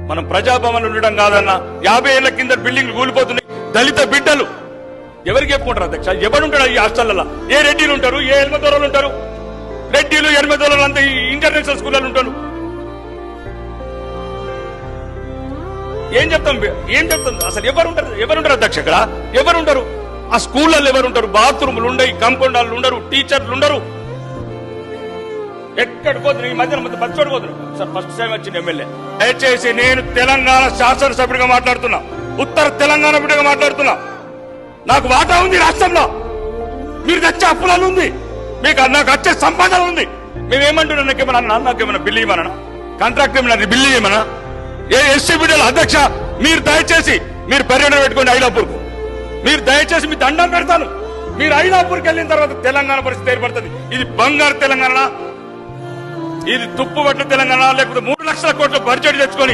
మనం ప్రజాభవన్లు ఉండడం కాదన్నా 50 ఏళ్ల కింద బిల్డింగ్లు కూలిపోతున్నాయి. దళిత బిడ్డలు ఎవరికి చెప్పుకుంటారు అధ్యక్ష? ఎవరుంటారు ఈ హాస్టల్లో? ఏ రెడ్డిలు ఉంటారు, ఏ ఎనిమిదోళ్ళు ఉంటారు? రెడ్డిలు ఎనిమిదోళ్ళు అంతా ఇంటర్నేషనల్ స్కూళ్ళలో ఉంటారు. ఏం చెప్తాం అసలు? ఎవరుంటారు అధ్యక్ష? ఇక్కడ ఎవరుంటారు? ఆ స్కూళ్ళల్లో ఎవరుంటారు? బాత్రూములు ఉండయి, కాంపౌండాలు ఉండరు, టీచర్లు ఉండరు. ఎక్కడికి పోతున్నారు? ఈ మధ్యన బస్సోడు పోతున్నారు సార్. ఫస్ట్ టైం వచ్చింది ఎమ్మెల్యే. దయచేసి నేను తెలంగాణ శాసనసభ్యుడిగా మాట్లాడుతున్నా, ఉత్తర తెలంగాణ బిడ్డగా మాట్లాడుతున్నా. నాకు వాటా ఉంది రాష్ట్రంలో. మీరు తెచ్చే అప్పులలో ఉంది, నాకు వచ్చే సంపాదన ఉంది. మేమేమంటున్నా? నాకేమన్నా బిల్లు ఇవ్వమన్నా? కాంట్రాక్ట్ ఏమన్నా బిల్లు ఇవ్వమన్నా? ఏ ఎస్సీ బిడ్డల అధ్యక్ష, మీరు దయచేసి మీరు పర్యటన పెట్టుకోండి ఐలాపూర్కు. మీరు దయచేసి మీ దండం పెడతాను. మీరు ఐలాపూర్కి వెళ్ళిన తర్వాత తెలంగాణ పరిస్థితి ఏర్పడుతుంది. ఇది బంగారు తెలంగాణ, ఇది తుప్పుబట్ల తెలంగాణ, లేకపోతే 3 లక్షల కోట్ల బడ్జెట్ తెచ్చుకొని